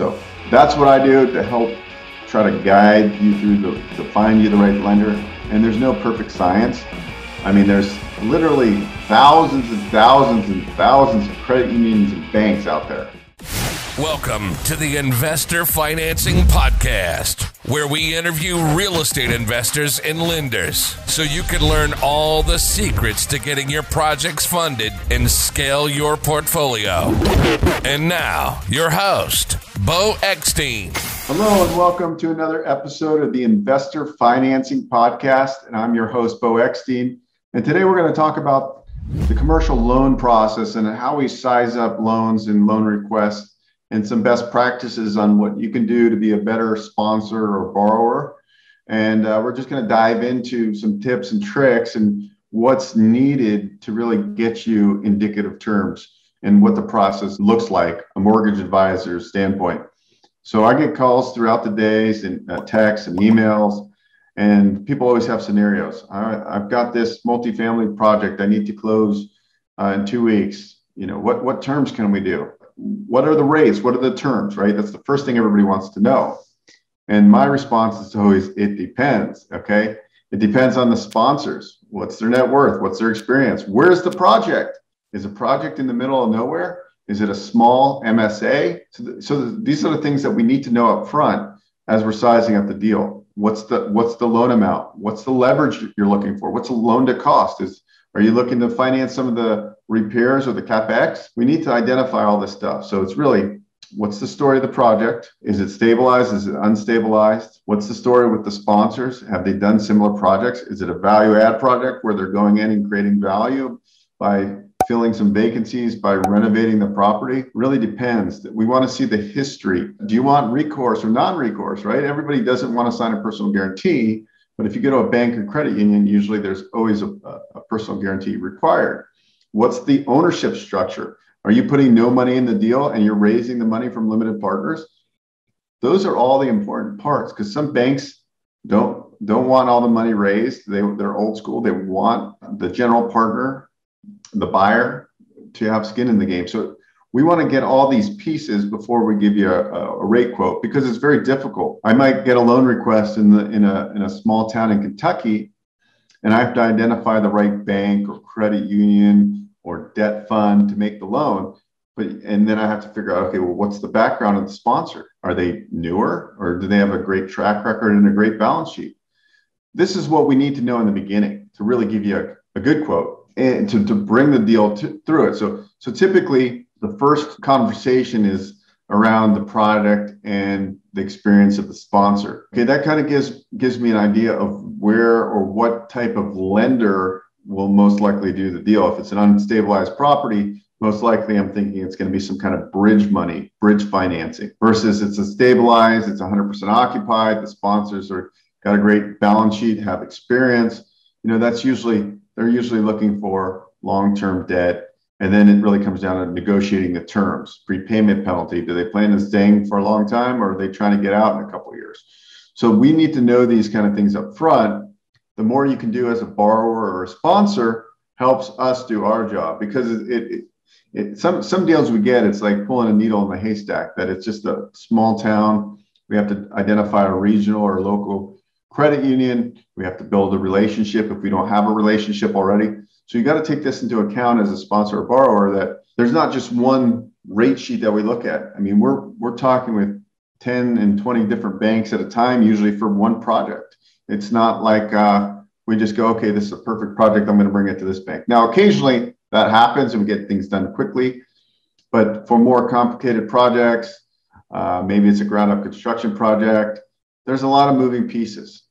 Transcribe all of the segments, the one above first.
So that's what I do to help try to guide you through to find you the right lender. And there's no perfect science. I mean, there's literally thousands and thousands and thousands of credit unions and banks out there. Welcome to the Investor Financing Podcast, where we interview real estate investors and lenders so you can learn all the secrets to getting your projects funded and scale your portfolio. And now, your host, Beau Eckstein. Hello and welcome to another episode of the Investor Financing Podcast. And I'm your host, Beau Eckstein. And today we're going to talk about the commercial loan process and how we size up loans and loan requests, and some best practices on what you can do to be a better sponsor or borrower. And we're just going to dive into some tips and tricks and what's needed to really get you indicative terms and what the process looks like, a mortgage advisor's standpoint. So I get calls throughout the days and texts and emails, and people always have scenarios. I've got this multifamily project I need to close in 2 weeks. You know, what terms can we do? What are the rates? What are the terms, right? That's the first thing everybody wants to know. And my response is always, it depends, okay? It depends on the sponsors. What's their net worth? What's their experience? Where's the project? Is a project in the middle of nowhere? Is it a small MSA? So these are the things that we need to know up front as we're sizing up the deal. What's the loan amount? What's the leverage you're looking for? What's the loan to cost? Are you looking to finance some of the repairs or the CapEx? We need to identify all this stuff. So it's really, what's the story of the project? Is it stabilized? Is it unstabilized? What's the story with the sponsors? Have they done similar projects? Is it a value add project where they're going in and creating value by filling some vacancies, by renovating the property? Really depends. We want to see the history. Do you want recourse or non-recourse, right? Everybody doesn't want to sign a personal guarantee. But if you go to a bank or credit union, usually there's always a personal guarantee required. What's the ownership structure? Are you putting no money in the deal and you're raising the money from limited partners? Those are all the important parts, because some banks don't want all the money raised. They're old school. They want the general partner, the buyer, to have skin in the game. So we want to get all these pieces before we give you a rate quote, because it's very difficult. I might get a loan request in a small town in Kentucky, and I have to identify the right bank or credit union or debt fund to make the loan. And then I have to figure out, okay, well, what's the background of the sponsor? Are they newer, or do they have a great track record and a great balance sheet? This is what we need to know in the beginning to really give you a good quote and to bring the deal through it. So typically, the first conversation is around the product and the experience of the sponsor. Okay, that kind of gives me an idea of where or what type of lender will most likely do the deal. If it's an unstabilized property, most likely I'm thinking it's going to be some kind of bridge money, bridge financing, versus it's a stabilized, it's 100% occupied, the sponsors got a great balance sheet, have experience. You know, they're usually looking for long-term debt. And then it really comes down to negotiating the terms, prepayment penalty. Do they plan on staying for a long time, or are they trying to get out in a couple of years? So we need to know these kind of things up front. The more you can do as a borrower or a sponsor helps us do our job, because some deals we get, it's like pulling a needle in the haystack, that it's just a small town. We have to identify a regional or local credit union. We have to build a relationship if we don't have a relationship already. So you got to take this into account as a sponsor or borrower, that there's not just one rate sheet that we look at. I mean, we're talking with 10 and 20 different banks at a time, usually for one project. It's not like we just go, okay, this is a perfect project, I'm going to bring it to this bank. Now, occasionally that happens and we get things done quickly, but for more complicated projects, maybe it's a ground up construction project, there's a lot of moving pieces.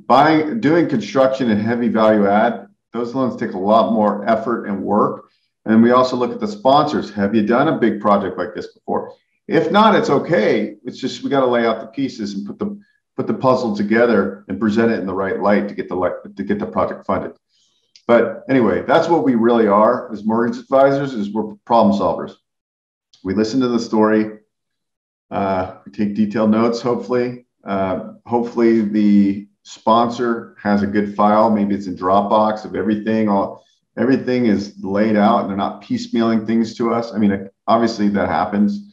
Doing construction and heavy value add, those loans take a lot more effort and work. And we also look at the sponsors. Have you done a big project like this before? If not, it's okay. It's just we got to lay out the pieces and put the puzzle together and present it in the right light to get the project funded. But anyway, that's what we really are as mortgage advisors. Is we're problem solvers. We listen to the story. We take detailed notes. Hopefully the sponsor has a good file. Maybe it's in Dropbox of everything. Everything is laid out and they're not piecemealing things to us. I mean, obviously that happens.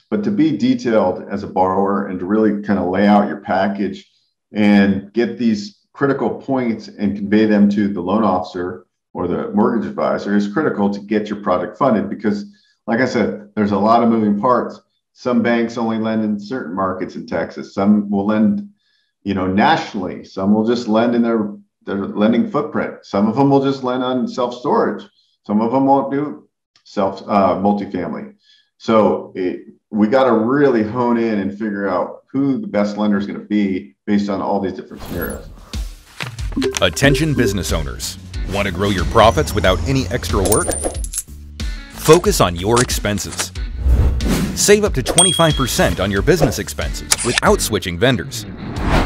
But to be detailed as a borrower and to really kind of lay out your package and get these critical points and convey them to the loan officer or the mortgage advisor is critical to get your project funded. Because like I said, there's a lot of moving parts. Some banks only lend in certain markets in Texas. Some will lend, nationally. Some will just lend in their lending footprint. Some of them will just lend on self-storage. Some of them won't do multifamily. So we got to really hone in and figure out who the best lender is going to be based on all these different scenarios. Attention business owners. Want to grow your profits without any extra work? Focus on your expenses. Save up to 25% on your business expenses without switching vendors.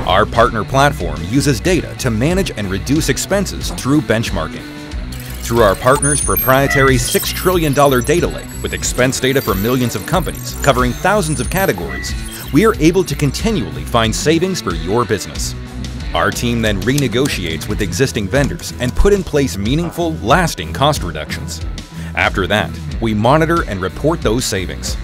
Our partner platform uses data to manage and reduce expenses through benchmarking. Through our partner's proprietary $6 trillion data lake with expense data for millions of companies covering thousands of categories, we are able to continually find savings for your business. Our team then renegotiates with existing vendors and put in place meaningful, lasting cost reductions. After that, we monitor and report those savings.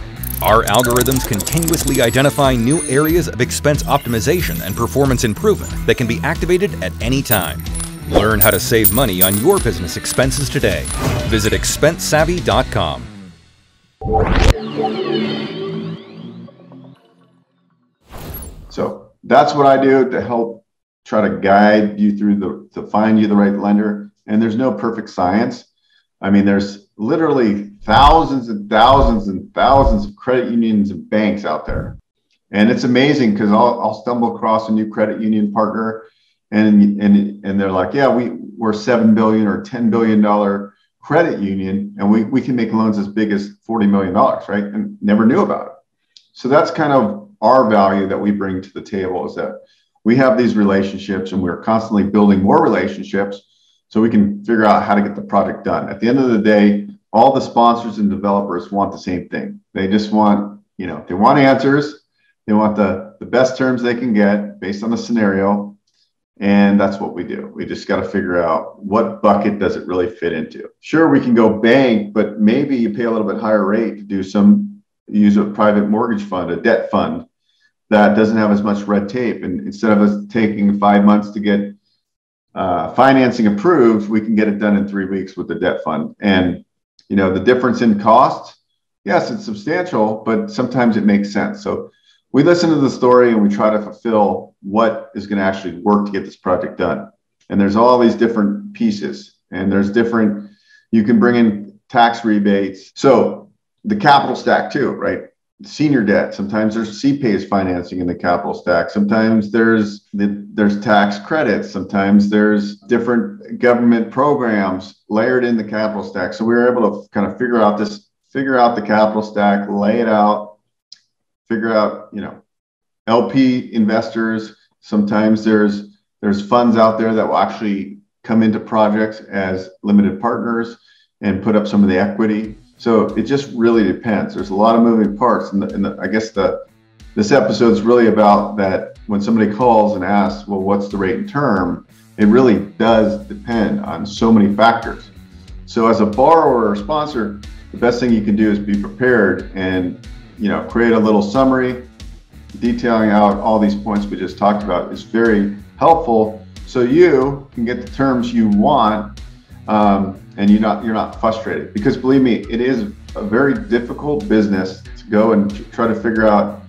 Our algorithms continuously identify new areas of expense optimization and performance improvement that can be activated at any time. Learn how to save money on your business expenses today. Visit expensesavvy.com. So that's what I do to help try to guide you through to find you the right lender. And there's no perfect science. I mean, there's literally thousands and thousands and thousands of credit unions and banks out there. And it's amazing because I'll stumble across a new credit union partner and they're like, yeah, we're $7 billion or $10 billion credit union, and we can make loans as big as $40 million, right? And never knew about it. So that's kind of our value that we bring to the table, is that we have these relationships and we're constantly building more relationships so we can figure out how to get the project done. At the end of the day, all the sponsors and developers want the same thing. They just want, they want answers. They want the best terms they can get based on the scenario. And that's what we do. We just got to figure out what bucket does it really fit into. Sure, we can go bank, but maybe you pay a little bit higher rate to use a private mortgage fund, a debt fund that doesn't have as much red tape. And instead of us taking 5 months to get financing approved, we can get it done in 3 weeks with the debt fund. And, the difference in cost, yes, it's substantial, but sometimes it makes sense. So we listen to the story and we try to fulfill what is going to actually work to get this project done. And there's all these different pieces, and you can bring in tax rebates. So the capital stack too, right? Senior debt. Sometimes there's CPAYS financing in the capital stack. Sometimes there's tax credits. Sometimes there's different government programs layered in the capital stack. So we were able to kind of figure out the capital stack, lay it out, figure out, LP investors. Sometimes there's funds out there that will actually come into projects as limited partners and put up some of the equity. So it just really depends. There's a lot of moving parts. And I guess this episode is really about that. When somebody calls and asks, well, what's the rate and term? It really does depend on so many factors. So as a borrower or sponsor, the best thing you can do is be prepared and, create a little summary detailing out all these points we just talked about is very helpful. So you can get the terms you want, and you're not frustrated, because believe me, it is a very difficult business to go and try to figure out,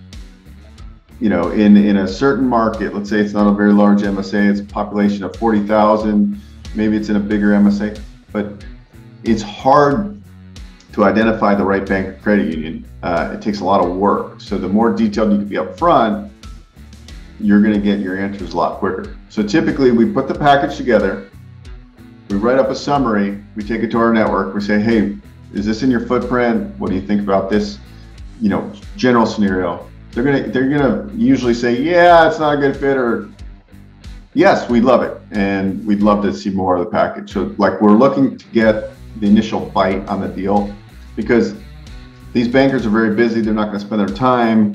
in a certain market. Let's say it's not a very large MSA, it's a population of 40,000, maybe it's in a bigger MSA, but it's hard to identify the right bank or credit union. It takes a lot of work. So the more detailed you can be up front, you're going to get your answers a lot quicker. So typically we put the package together, we write up a summary, we take it to our network, we say, hey, is this in your footprint? What do you think about this, general scenario? They're gonna usually say, yeah, it's not a good fit, or yes, we love it, and we'd love to see more of the package. So we're looking to get the initial bite on the deal, because these bankers are very busy. They're not going to spend their time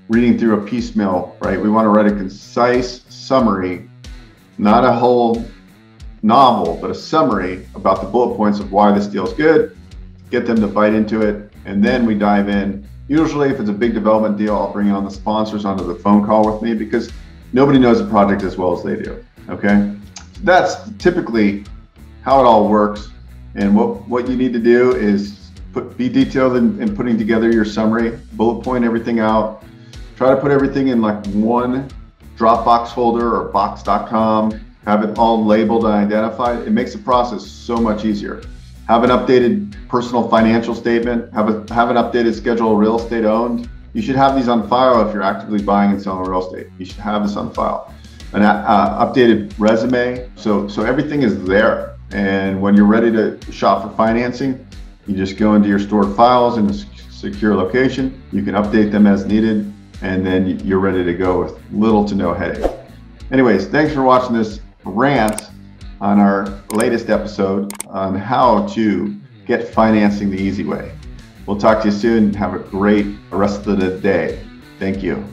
reading through a piecemeal, right? We want to write a concise summary, not a whole novel, but a summary about the bullet points of why this deal is good, get them to bite into it, and then we dive in Usually if it's a big development deal, I'll bring on the sponsors onto the phone call with me because nobody knows the project as well as they do, okay? That's typically how it all works. And what you need to do is be detailed in putting together your summary, bullet point everything out, try to put everything in like one Dropbox folder or box.com, have it all labeled and identified. It makes the process so much easier. Have an updated personal financial statement, have an updated schedule of real estate owned. You should have these on file if you're actively buying and selling real estate. You should have this on file. An updated resume, so everything is there. And when you're ready to shop for financing, you just go into your stored files in a secure location. You can update them as needed, and then you're ready to go with little to no headache. Anyways, thanks for watching this rant on our latest episode on how to get financing the easy way. We'll talk to you soon. Have a great rest of the day. Thank you.